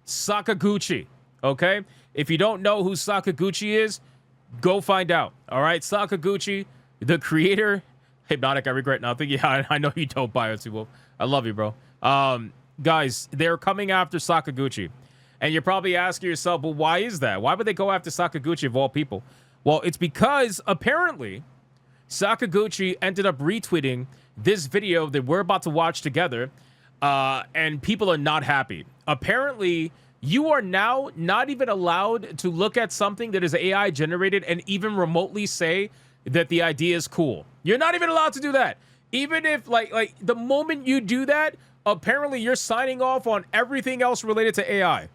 Sakaguchi, okay? If you don't know who Sakaguchi is, go find out, all right? Sakaguchi, the creator, Hypnotic, I regret nothing. Yeah, I know you don't, Biotsu Wolf. I love you, bro. Guys, they're coming after Sakaguchi. And you're probably asking yourself, well, why is that? Why would they go after Sakaguchi of all people? Well, it's because apparently Sakaguchi ended up retweeting this video that we're about to watch together, and people are not happy. Apparently, you are now not even allowed to look at something that is AI generated and even remotely say that the idea is cool. You're not even allowed to do that. Even if, like the moment you do that, apparently you're signing off on everything else related to AI.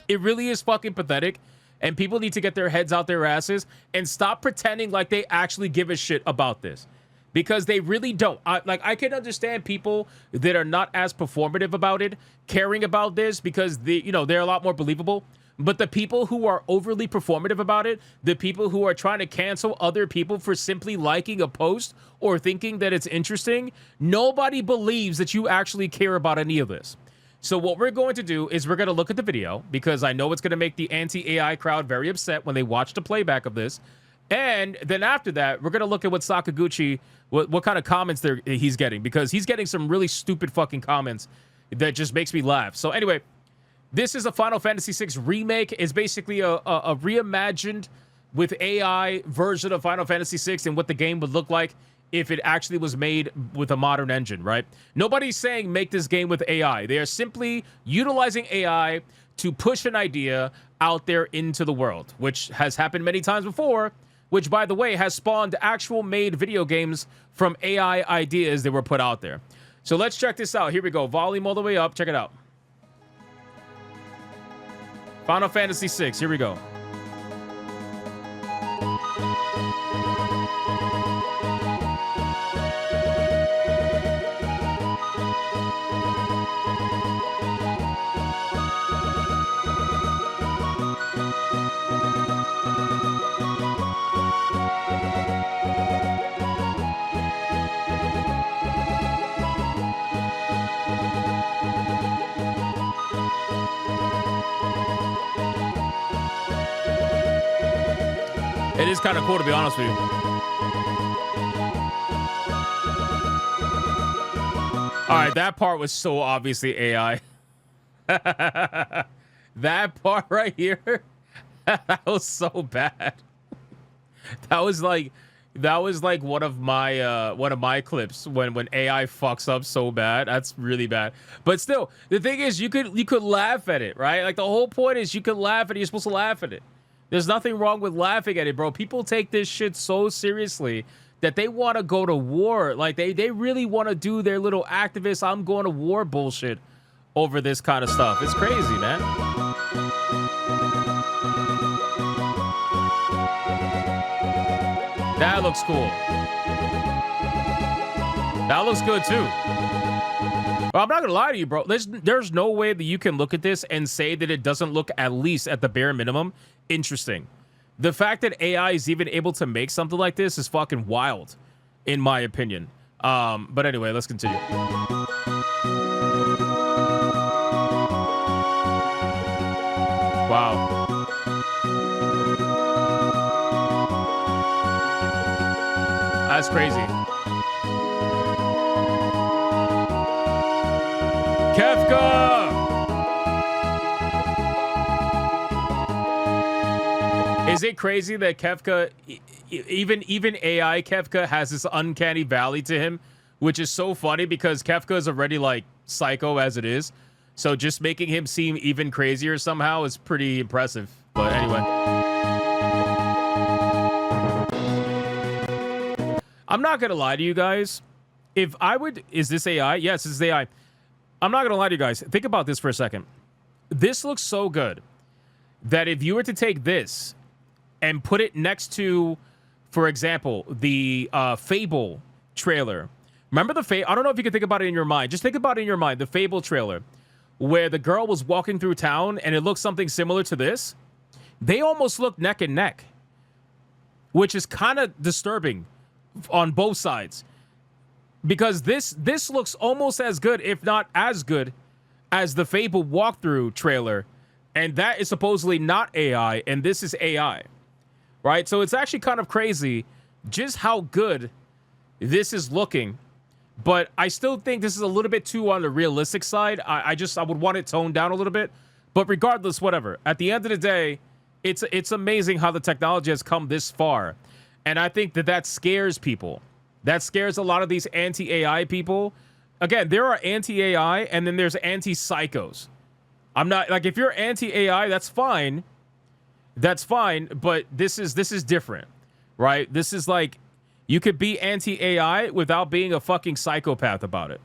It really is fucking pathetic, and people need to get their heads out their asses and stop pretending like they actually give a shit about this, because they really don't. I can understand people that are not as performative about it caring about this because they're a lot more believable. But the people who are overly performative about it, the people who are trying to cancel other people for simply liking a post or thinking that it's interesting, nobody believes that you actually care about any of this. So what we're going to do is we're going to look at the video, because I know it's going to make the anti-AI crowd very upset when they watch the playback of this. And then after that, we're going to look at what Sakaguchi, what kind of comments he's getting, because he's getting some really stupid fucking comments that just makes me laugh. So anyway, this is a Final Fantasy VI remake. It's basically a reimagined with AI version of Final Fantasy VI and what the game would look like if it actually was made with a modern engine, right? Nobody's saying make this game with AI. They are simply utilizing AI to push an idea out there into the world, which has happened many times before, which, by the way, has spawned actual made video games from AI ideas that were put out there. So let's check this out. Here we go. Volume all the way up. Check it out. Final Fantasy VI. Here we go. It is kind of cool, to be honest with you. All right, that part was so obviously AI. That part right here, that was so bad. That was like one of my clips when AI fucks up so bad. That's really bad. But still, the thing is, you could laugh at it, right? Like, the whole point is you could laugh at it. You're supposed to laugh at it. There's nothing wrong with laughing at it, bro. People take this shit so seriously that they want to go to war. Like, they really want to do their little activist, I'm going to war bullshit over this kind of stuff. It's crazy, man. That looks cool. That looks good, too. Well, I'm not going to lie to you, bro. There's no way that you can look at this and say that it doesn't look, at least at the bare minimum, interesting. The fact that AI is even able to make something like this is fucking wild, in my opinion. But anyway, let's continue. Wow. That's crazy. Kefka! Is it crazy that Kefka, even AI Kefka, has this uncanny valley to him, which is so funny because Kefka is already like psycho as it is. So just making him seem even crazier somehow is pretty impressive. But anyway. I'm not going to lie to you guys. If I would... Is this AI? Yes, this is AI. I'm not going to lie to you guys. Think about this for a second. This looks so good that if you were to take this and put it next to, for example, the Fable trailer. Remember the Fable? I don't know if you can think about it in your mind. Just think about it in your mind. The Fable trailer, where the girl was walking through town and it looked something similar to this. They almost look neck and neck, which is kind of disturbing on both sides, because this looks almost as good, if not as good, as the Fable walkthrough trailer, and that is supposedly not AI, and this is AI, right? So it's actually kind of crazy just how good this is looking, but I still think this is a little bit too on the realistic side. I would want it toned down a little bit, but regardless, whatever. At the end of the day, it's amazing how the technology has come this far. And I think that scares people. That scares a lot of these anti-AI people. Again, there are anti-AI and then there's anti-psychos. I'm not, like, if you're anti-AI, that's fine. That's fine, but this is different, right? This is like, you could be anti-AI without being a fucking psychopath about it.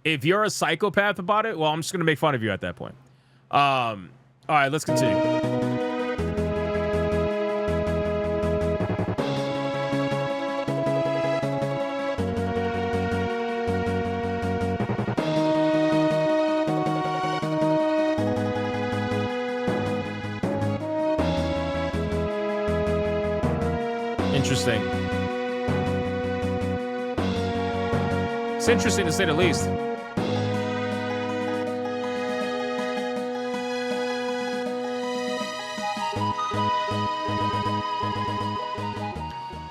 If you're a psychopath about it, well, I'm just going to make fun of you at that point. All right, let's continue. Interesting. It's interesting to say the least.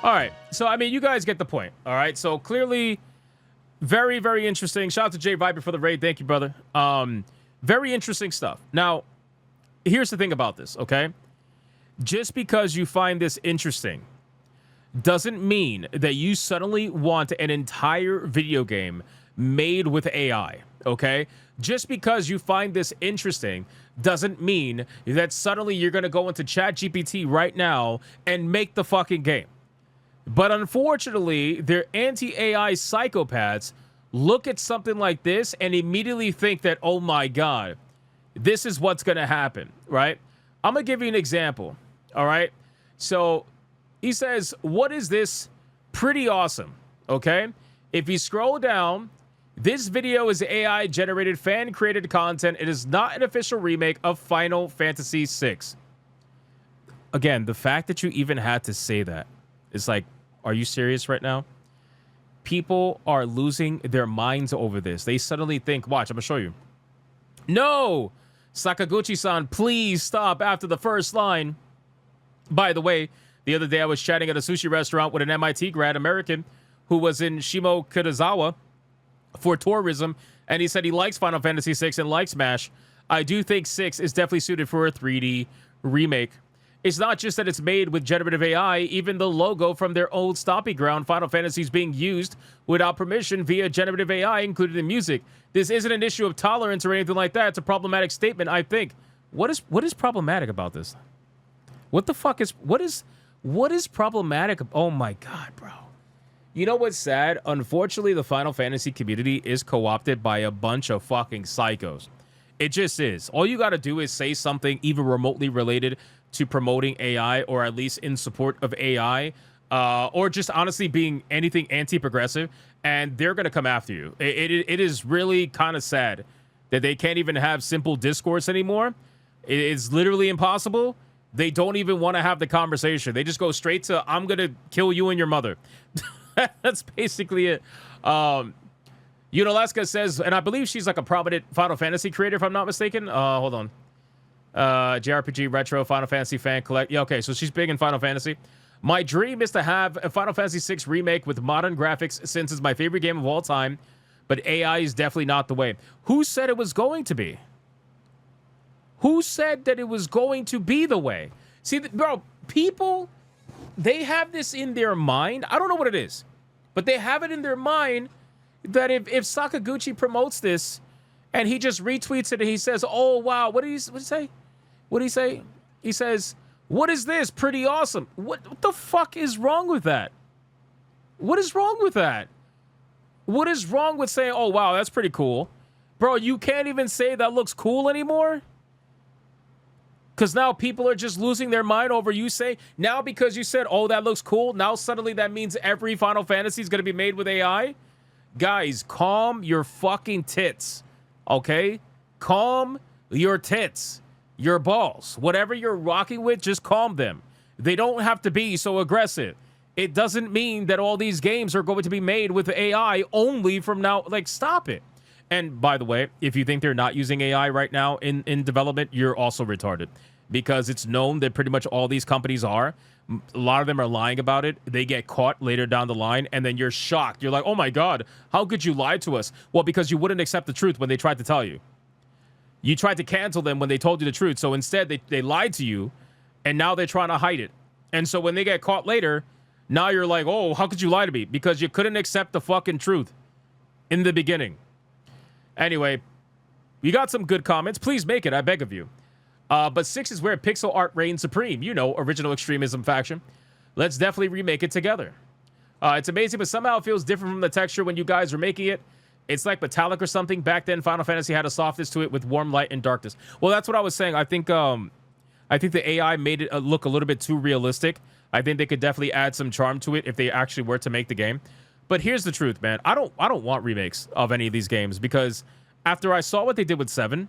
All right. So, I mean, you guys get the point. All right. So, clearly, very, very interesting. Shout out to Jay Viper for the raid. Thank you, brother. Very interesting stuff. Now, here's the thing about this, okay? Just because you find this interesting doesn't mean that you suddenly want an entire video game made with AI, okay? Just because you find this interesting doesn't mean that suddenly you're going to go into ChatGPT right now and make the fucking game. But unfortunately, their anti-AI psychopaths look at something like this and immediately think that, oh my God, this is what's going to happen, right? I'm going to give you an example, all right? So he says, what is this? Pretty awesome, okay? If you scroll down, this video is AI-generated, fan-created content. It is not an official remake of Final Fantasy VI. Again, the fact that you even had to say that is like, are you serious right now? People are losing their minds over this. They suddenly think, watch, I'm going to show you. No! Sakaguchi-san, please stop after the first line. By the way, the other day I was chatting at a sushi restaurant with an MIT grad American who was in Shimokitazawa for tourism, and he said he likes Final Fantasy VI and likes Smash. I do think 6 is definitely suited for a 3D remake. It's not just that it's made with generative AI, even the logo from their old stomping ground, Final Fantasy, is being used without permission via generative AI, included in music. This isn't an issue of tolerance or anything like that. It's a problematic statement, I think. What is problematic about this? What the fuck is, what is problematic? Oh my God, bro. You know what's sad? Unfortunately, the Final Fantasy community is co-opted by a bunch of fucking psychos. It just is. All you got to do is say something even remotely related to promoting AI, or at least in support of AI, or just honestly being anything anti-progressive, and they're going to come after you. It is really kind of sad that they can't even have simple discourse anymore. It's literally impossible. They don't even want to have the conversation. They just go straight to, I'm going to kill you and your mother. That's basically it. Unalaska says, and I believe she's like a prominent Final Fantasy creator, if I'm not mistaken. Hold on. JRPG, retro, Final Fantasy fan, collect. Yeah, okay, so she's big in Final Fantasy. My dream is to have a Final Fantasy VI remake with modern graphics, since it's my favorite game of all time, but AI is definitely not the way. Who said it was going to be? Who said that it was going to be the way? See, bro, people, they have this in their mind. I don't know what it is, but they have it in their mind that if Sakaguchi promotes this and he just retweets it and he says, oh, wow, what did he say? What did he say? He says, what is this? Pretty awesome. What the fuck is wrong with that? What is wrong with that? What is wrong with saying, oh, wow, that's pretty cool? Bro, you can't even say that looks cool anymore? Because now people are just losing their mind over you say, now because you said, oh, that looks cool, now suddenly that means every Final Fantasy is going to be made with AI? Guys, calm your fucking tits, okay? Calm your tits, your balls. Whatever you're rocking with, just calm them. They don't have to be so aggressive. It doesn't mean that all these games are going to be made with AI only from now. Like, stop it. And by the way, if you think they're not using AI right now in development, you're also retarded. Because it's known that pretty much all these companies are. A lot of them are lying about it. They get caught later down the line, and then you're shocked. You're like, oh my God, how could you lie to us? Well, because you wouldn't accept the truth when they tried to tell you. You tried to cancel them when they told you the truth. So instead, they lied to you, and now they're trying to hide it. And so when they get caught later, now you're like, oh, how could you lie to me? Because you couldn't accept the fucking truth in the beginning. Anyway, you got some good comments. Please make it, I beg of you. But 6 is where pixel art reigns supreme. You know, original extremism faction. Let's definitely remake it together. It's amazing, but somehow it feels different from the texture when you guys were making it. It's like metallic or something. Back then, Final Fantasy had a softness to it with warm light and darkness. Well, that's what I was saying. I think the AI made it look a little bit too realistic. I think they could definitely add some charm to it if they actually were to make the game. But here's the truth, man. I don't want remakes of any of these games because after I saw what they did with 7,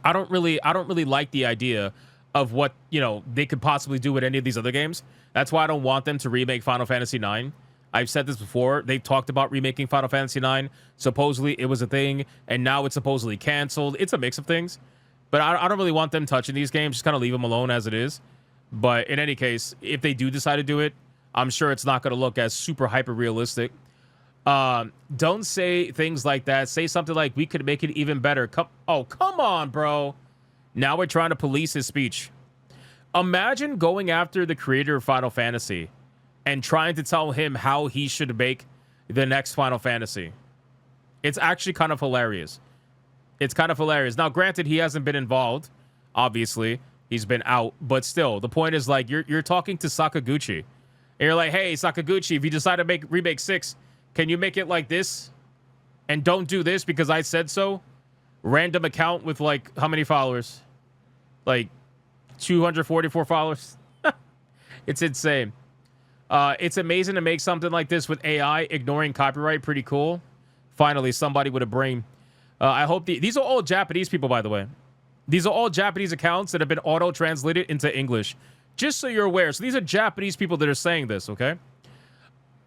I don't really like the idea of what, you know, they could possibly do with any of these other games. That's why I don't want them to remake Final Fantasy 9. I've said this before. They've talked about remaking Final Fantasy 9. Supposedly it was a thing, and now it's supposedly canceled. It's a mix of things. But I don't really want them touching these games. Just kind of leave them alone as it is. But in any case, if they do decide to do it, I'm sure it's not going to look as super hyper realistic. Don't say things like that. Say something like, we could make it even better. Come on, bro. Now we're trying to police his speech. Imagine going after the creator of Final Fantasy and trying to tell him how he should make the next Final Fantasy. It's actually kind of hilarious. It's kind of hilarious. Now, granted, he hasn't been involved. Obviously, he's been out. But still, the point is, like, you're talking to Sakaguchi. And you're like, hey, Sakaguchi, if you decide to remake 6, can you make it like this? And don't do this because I said so? Random account with, like, how many followers? Like, 244 followers? It's insane. It's amazing to make something like this with AI, ignoring copyright. Pretty cool. Finally, somebody with a brain. I hope these are all Japanese people, by the way. These are all Japanese accounts that have been auto-translated into English. Just so you're aware. So these are Japanese people that are saying this, okay?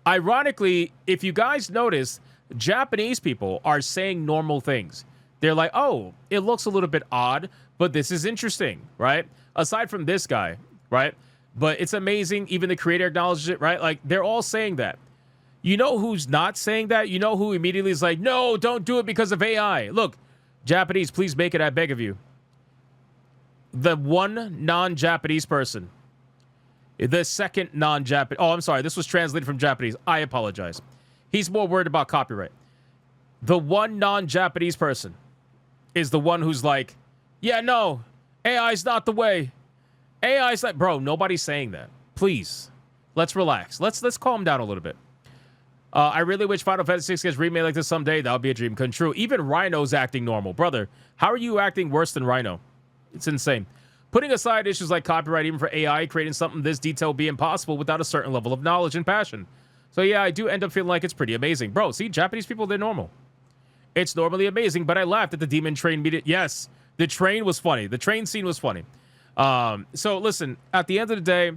Ironically, if you guys notice, Japanese people are saying normal things. They're like, oh, it looks a little bit odd, but this is interesting, right? Aside from this guy, right? But it's amazing. Even the creator acknowledges it, right? Like, they're all saying that. You know who's not saying that? You know who immediately is like, no, don't do it because of AI. Look, Japanese, please make it, I beg of you. The one non-Japanese person. The second non-Japanese. Oh, I'm sorry. This was translated from Japanese. I apologize. He's more worried about copyright. The one non-Japanese person is the one who's like, yeah, no, AI's not the way. AI's like, bro, nobody's saying that. Please, let's relax. Let's calm down a little bit. I really wish Final Fantasy 6 gets remade like this someday. That would be a dream come true. Even Rhino's acting normal. Brother, how are you acting worse than Rhino? It's insane. Putting aside issues like copyright, even for AI, creating something this detailed would be impossible without a certain level of knowledge and passion. So yeah, I do end up feeling like it's pretty amazing. Bro, see, Japanese people, they're normal. It's normally amazing, but I laughed at the demon train meeting. Yes, the train was funny. The train scene was funny. So listen, at the end of the day,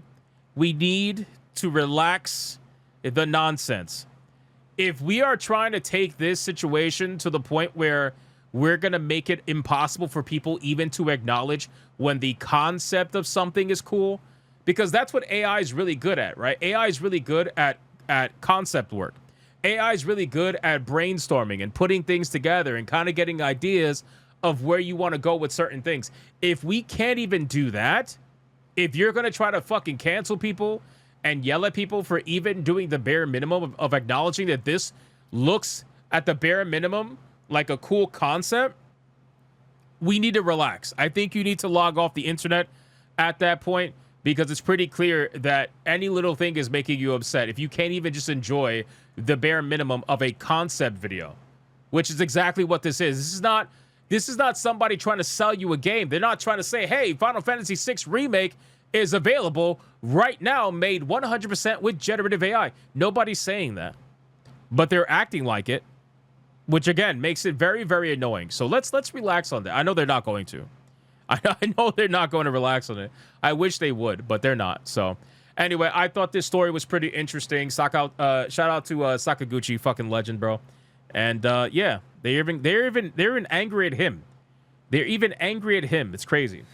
we need to relax the nonsense. If we are trying to take this situation to the point where we're going to make it impossible for people even to acknowledge when the concept of something is cool, because that's what AI is really good at, right? AI is really good at concept work. AI is really good at brainstorming and putting things together and kind of getting ideas of where you want to go with certain things. If we can't even do that, if you're going to try to fucking cancel people and yell at people for even doing the bare minimum of acknowledging that this looks at the bare minimum like a cool concept, we need to relax. I think you need to log off the internet at that point, because it's pretty clear that any little thing is making you upset if you can't even just enjoy the bare minimum of a concept video, which is exactly what this is. This is not This is not somebody trying to sell you a game. They're not trying to say, hey, Final Fantasy VI Remake is available right now, made 100% with generative AI. Nobody's saying that. But they're acting like it, which, again, makes it very, very annoying. So let's relax on that. I know they're not going to. I know they're not going to relax on it. I wish they would, but they're not. So anyway, I thought this story was pretty interesting. Shout out to Sakaguchi, fucking legend, bro. And yeah, they're even angry at him. They're even angry at him. It's crazy.